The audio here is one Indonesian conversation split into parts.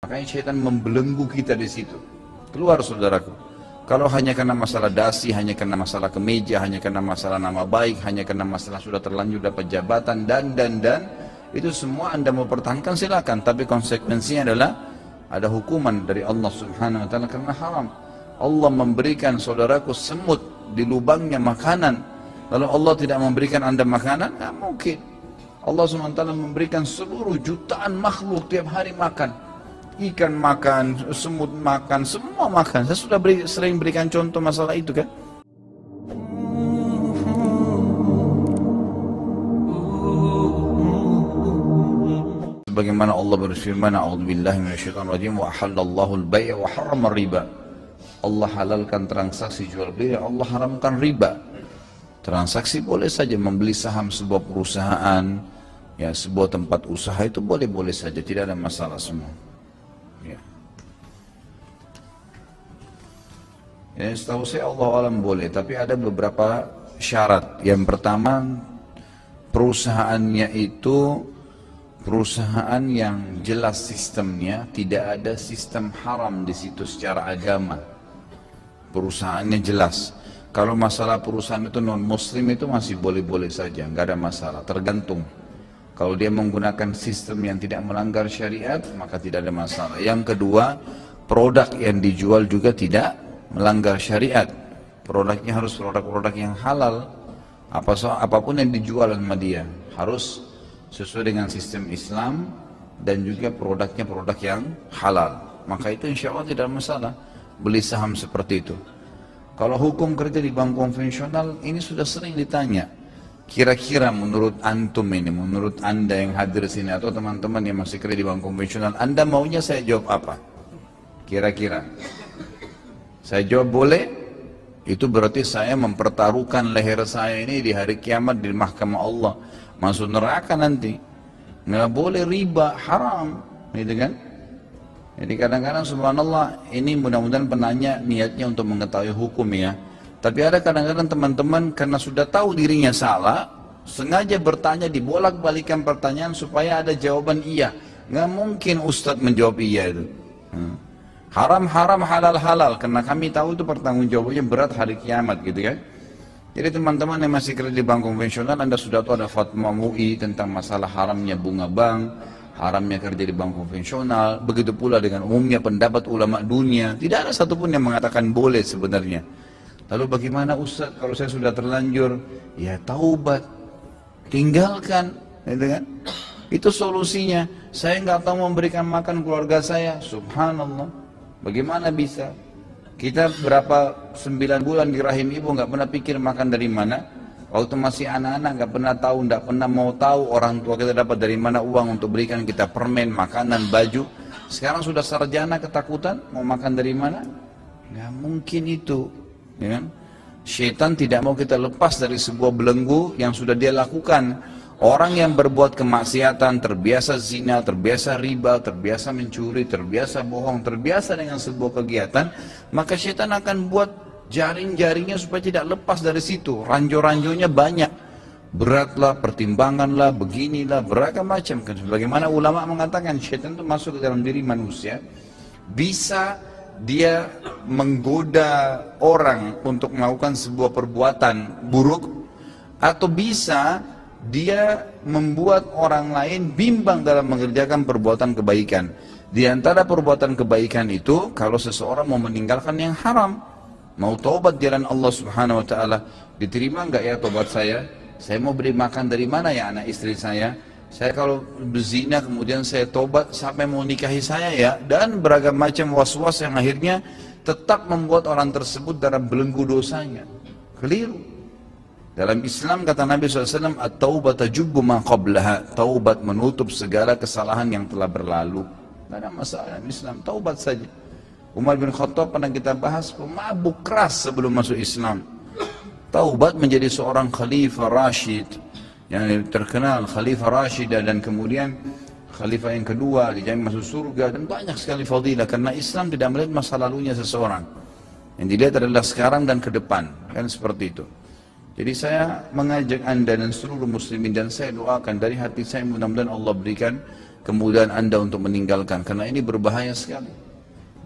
Makanya syaitan membelenggu kita di situ. Keluar saudaraku. Kalau hanya karena masalah dasi, hanya karena masalah kemeja, hanya karena masalah nama baik, hanya karena masalah sudah terlanjur dapat jabatan dan itu semua Anda mau pertahankan silakan, tapi konsekuensinya adalah ada hukuman dari Allah Subhanahu wa taala karena haram. Allah memberikan saudaraku semut di lubangnya makanan. Lalu Allah tidak memberikan Anda makanan? Nggak mungkin. Allah Subhanahu wa taala memberikan seluruh jutaan makhluk tiap hari makan. Ikan makan, semut makan, semua makan. Saya sudah sering berikan contoh masalah itu kan. Sebagaimana Allah berfirman, A'udzubillahi minasyaitonir rajim, wa ahallallahu al-bai' wa harrama riba. Allah halalkan transaksi jual beli, Allah haramkan riba. Transaksi boleh saja membeli saham sebuah perusahaan, ya sebuah tempat usaha itu boleh-boleh saja, tidak ada masalah semua. Ya, setahu saya Allah alam boleh, tapi ada beberapa syarat. Yang pertama, perusahaannya itu perusahaan yang jelas sistemnya, tidak ada sistem haram di situ secara agama. Perusahaannya jelas. Kalau masalah perusahaan itu non muslim itu masih boleh-boleh saja, nggak ada masalah, tergantung. Kalau dia menggunakan sistem yang tidak melanggar syariat, maka tidak ada masalah. Yang kedua, produk yang dijual juga tidak melanggar syariat. Produknya harus produk-produk yang halal. Apapun yang dijual sama dia harus sesuai dengan sistem Islam dan juga produknya produk yang halal. Maka itu insya Allah tidak masalah beli saham seperti itu. Kalau hukum kerja di bank konvensional ini sudah sering ditanya. Kira-kira menurut antum ini, menurut anda yang hadir sini atau teman-teman yang masih kerja di bank konvensional, anda maunya saya jawab apa? Kira-kira. Saya jawab boleh, itu berarti saya mempertaruhkan leher saya ini di hari kiamat di mahkamah Allah. Masuk neraka nanti. Nggak boleh riba, haram. Gitu kan? Jadi kadang-kadang subhanallah, ini mudah-mudahan penanya niatnya untuk mengetahui hukum ya. Tapi ada kadang-kadang teman-teman karena sudah tahu dirinya salah, sengaja bertanya, dibolak-balikan pertanyaan supaya ada jawaban iya. Nggak mungkin Ustadz menjawab iya itu. Haram-haram, halal-halal, karena kami tahu itu pertanggungjawabannya berat hari kiamat gitu kan. Jadi teman-teman yang masih kerja di bank konvensional, anda sudah tahu ada fatwa MUI tentang masalah haramnya bunga bank, haramnya kerja di bank konvensional, begitu pula dengan umumnya pendapat ulama dunia, tidak ada satupun yang mengatakan boleh sebenarnya. Lalu bagaimana Ustaz kalau saya sudah terlanjur? Ya taubat, tinggalkan, gitu kan. Itu solusinya. Saya nggak tahu memberikan makan keluarga saya, subhanallah. Bagaimana bisa? Kita berapa 9 bulan di rahim ibu nggak pernah pikir makan dari mana. Waktu masih anak-anak nggak pernah tahu, nggak pernah mau tahu orang tua kita dapat dari mana uang untuk berikan kita permen, makanan, baju. Sekarang sudah sarjana ketakutan mau makan dari mana? Nggak mungkin itu, ya kan? Syaitan tidak mau kita lepas dari sebuah belenggu yang sudah dia lakukan. Orang yang berbuat kemaksiatan, terbiasa zina, terbiasa riba, terbiasa mencuri, terbiasa bohong, terbiasa dengan sebuah kegiatan, maka syaitan akan buat jaring-jaringnya supaya tidak lepas dari situ. Ranjau-ranjaunya banyak. Beratlah, pertimbanganlah, beginilah, beragam macam. Bagaimana ulama mengatakan syaitan itu masuk ke dalam diri manusia, bisa dia menggoda orang untuk melakukan sebuah perbuatan buruk, atau bisa dia membuat orang lain bimbang dalam mengerjakan perbuatan kebaikan. Di antara perbuatan kebaikan itu, kalau seseorang mau meninggalkan yang haram, mau taubat jalan Allah Subhanahu wa taala, diterima enggak ya taubat saya? Saya mau beri makan dari mana ya anak istri saya? Saya kalau berzina kemudian saya taubat, sampai mau nikahi saya ya? Dan beragam macam was-was yang akhirnya tetap membuat orang tersebut dalam belenggu dosanya. Keliru. Dalam Islam kata Nabi SAW, at-taubat tajubbu ma qablaha. Taubat menutup segala kesalahan yang telah berlalu. Tidak ada masalah dalam Islam, taubat saja. Umar bin Khattab pernah kita bahas, pemabuk keras sebelum masuk Islam. Taubat menjadi seorang khalifah Rashid, yang terkenal khalifah Rashid, dan kemudian khalifah yang kedua dijamin masuk surga, dan banyak sekali fadilah karena Islam tidak melihat masa lalunya seseorang. Yang dilihat adalah sekarang dan ke depan, kan seperti itu. Jadi saya mengajak anda dan seluruh muslimin, dan saya doakan dari hati saya mudah-mudahan Allah berikan kemudian Anda untuk meninggalkan, karena ini berbahaya sekali.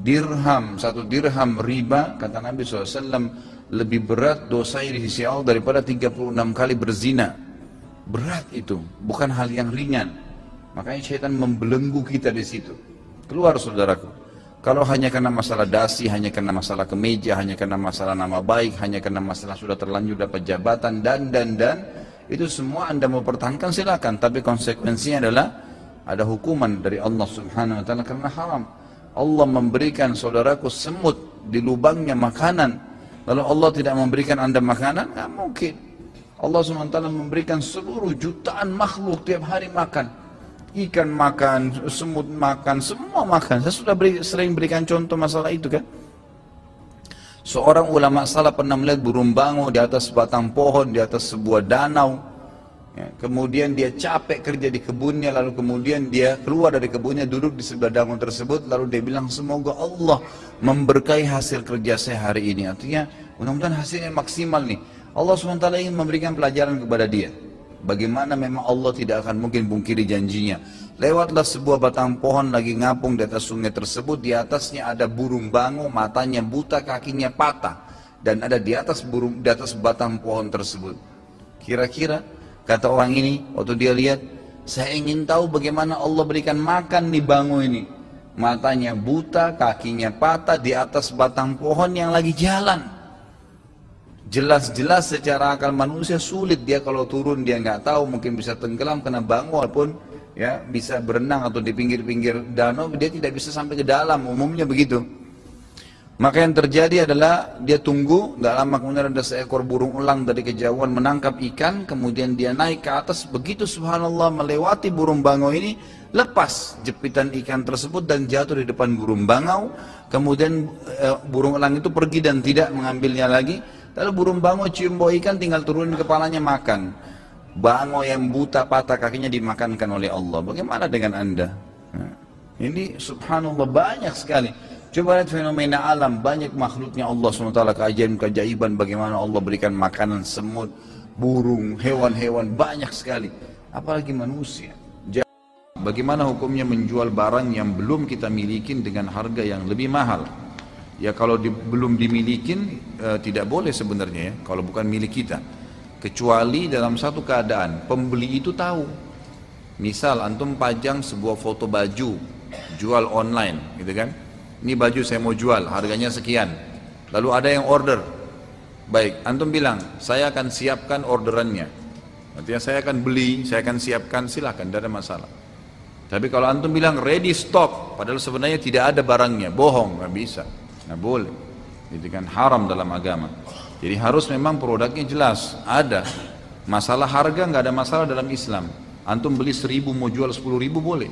Dirham, 1 dirham riba, kata Nabi SAW, lebih berat dosanya di sisi Allah daripada 36 kali berzina. Berat itu, bukan hal yang ringan. Makanya syaitan membelenggu kita di situ. Keluar saudaraku. Kalau hanya karena masalah dasi, hanya karena masalah kemeja, hanya karena masalah nama baik, hanya karena masalah sudah terlanjur dapat jabatan dan itu semua Anda mau pertahankan silakan, tapi konsekuensinya adalah ada hukuman dari Allah Subhanahu wa taala karena haram. Allah memberikan saudaraku semut di lubangnya makanan, lalu Allah tidak memberikan Anda makanan? Nggak mungkin. Allah Subhanahu wa taala memberikan seluruh jutaan makhluk tiap hari makan. Ikan makan, semut makan, semua makan. Saya sudah sering berikan contoh masalah itu kan. Seorang ulama salaf pernah melihat burung bango di atas batang pohon, di atas sebuah danau. Ya, kemudian dia capek kerja di kebunnya, lalu kemudian dia keluar dari kebunnya, duduk di sebelah danau tersebut, lalu dia bilang, semoga Allah memberkahi hasil kerja saya hari ini. Artinya, mudah-mudahan hasilnya maksimal nih. Allah SWT ingin memberikan pelajaran kepada dia. Bagaimana memang Allah tidak akan mungkin pungkiri janjinya. Lewatlah sebuah batang pohon lagi ngapung di atas sungai tersebut, di atasnya ada burung bango, matanya buta, kakinya patah, dan ada di atas batang pohon tersebut. Kira-kira kata orang ini waktu dia lihat, saya ingin tahu bagaimana Allah berikan makan nih bango ini. Matanya buta, kakinya patah, di atas batang pohon yang lagi jalan. Jelas-jelas secara akal manusia sulit, dia kalau turun dia nggak tahu, mungkin bisa tenggelam kena bango, walaupun ya bisa berenang atau di pinggir-pinggir danau dia tidak bisa sampai ke dalam, umumnya begitu. Maka yang terjadi adalah dia tunggu, nggak lama kemudian ada seekor burung elang dari kejauhan menangkap ikan, kemudian dia naik ke atas, begitu subhanallah melewati burung bango ini, lepas jepitan ikan tersebut dan jatuh di depan burung bangau. Kemudian burung elang itu pergi dan tidak mengambilnya lagi. Lalu burung bango cium bau ikan, tinggal turunin kepalanya makan. Bango yang buta patah kakinya dimakankan oleh Allah. Bagaimana dengan Anda? Nah, ini subhanallah banyak sekali. Coba lihat fenomena alam, banyak makhluknya Allah SWT, keajaiban bagaimana Allah berikan makanan semut, burung, hewan-hewan, banyak sekali. Apalagi manusia. Bagaimana hukumnya menjual barang yang belum kita milikin dengan harga yang lebih mahal? Ya kalau belum dimilikin tidak boleh sebenarnya ya, kalau bukan milik kita. Kecuali dalam satu keadaan, pembeli itu tahu. Misal antum pajang sebuah foto baju, jual online gitu kan. Ini baju saya mau jual, harganya sekian. Lalu ada yang order. Baik, antum bilang, saya akan siapkan orderannya. Artinya saya akan beli, saya akan siapkan, silahkan, tidak ada masalah. Tapi kalau antum bilang ready stock, padahal sebenarnya tidak ada barangnya, bohong, nggak bisa. Nah boleh, itu kan haram dalam agama. Jadi harus memang produknya jelas, ada. Masalah harga nggak ada masalah dalam Islam. Antum beli 1.000 mau jual 10.000 boleh,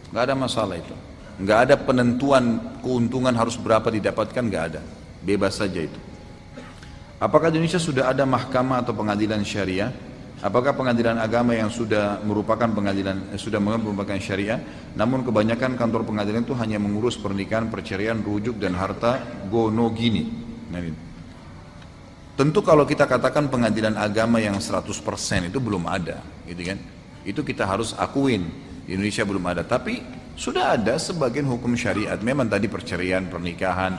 nggak ada masalah itu. Nggak ada penentuan keuntungan harus berapa didapatkan, nggak ada, bebas saja itu. Apakah di Indonesia sudah ada mahkamah atau pengadilan syariah? Apakah pengadilan agama yang sudah merupakan syariah, namun kebanyakan kantor pengadilan itu hanya mengurus pernikahan, perceraian, rujuk dan harta gono gini. Nah, tentu kalau kita katakan pengadilan agama yang 100% itu belum ada, gitu kan? Itu kita harus akuin, di Indonesia belum ada. Tapi sudah ada sebagian hukum syariat. Memang tadi perceraian, pernikahan,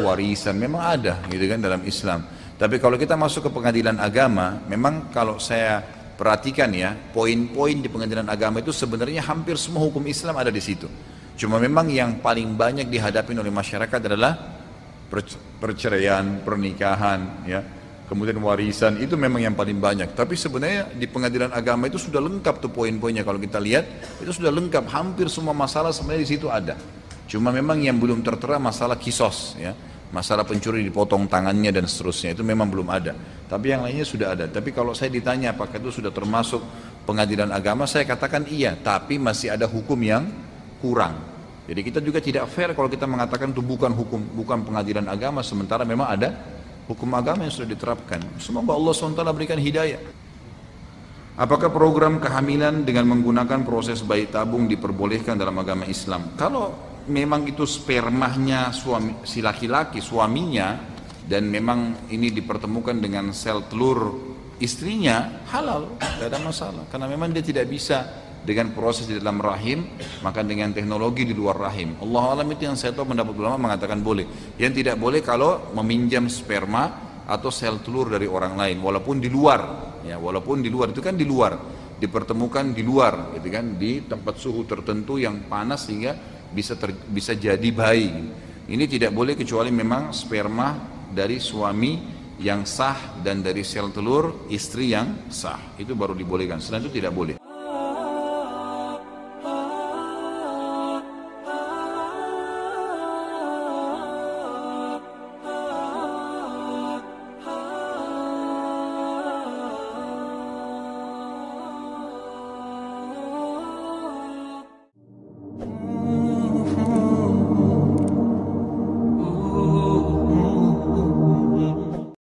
warisan memang ada, gitu kan dalam Islam. Tapi kalau kita masuk ke pengadilan agama, memang kalau saya perhatikan ya, poin-poin di pengadilan agama itu sebenarnya hampir semua hukum Islam ada di situ. Cuma memang yang paling banyak dihadapi oleh masyarakat adalah perceraian, pernikahan, ya, kemudian warisan, itu memang yang paling banyak. Tapi sebenarnya di pengadilan agama itu sudah lengkap tuh poin-poinnya. Kalau kita lihat, itu sudah lengkap, hampir semua masalah sebenarnya di situ ada. Cuma memang yang belum tertera masalah kisos, ya. Masalah pencuri dipotong tangannya dan seterusnya itu memang belum ada. Tapi yang lainnya sudah ada. Tapi kalau saya ditanya apakah itu sudah termasuk pengadilan agama, saya katakan iya. Tapi masih ada hukum yang kurang. Jadi kita juga tidak fair kalau kita mengatakan itu bukan hukum, bukan pengadilan agama, sementara memang ada hukum agama yang sudah diterapkan. Semoga Allah SWT berikan hidayah. Apakah program kehamilan dengan menggunakan proses bayi tabung diperbolehkan dalam agama Islam? Kalau memang itu spermanya si laki-laki, suaminya, dan memang ini dipertemukan dengan sel telur istrinya, halal, tidak ada masalah. Karena memang dia tidak bisa dengan proses di dalam rahim, maka dengan teknologi di luar rahim. Allah alam, itu yang saya tahu pendapat ulama mengatakan boleh. Yang tidak boleh kalau meminjam sperma atau sel telur dari orang lain, walaupun di luar, ya, walaupun di luar, itu kan di luar, dipertemukan di luar, gitu kan, di tempat suhu tertentu yang panas sehingga bisa jadi bayi. Ini tidak boleh kecuali memang sperma dari suami yang sah dan dari sel telur istri yang sah, itu baru dibolehkan. Selain itu tidak boleh.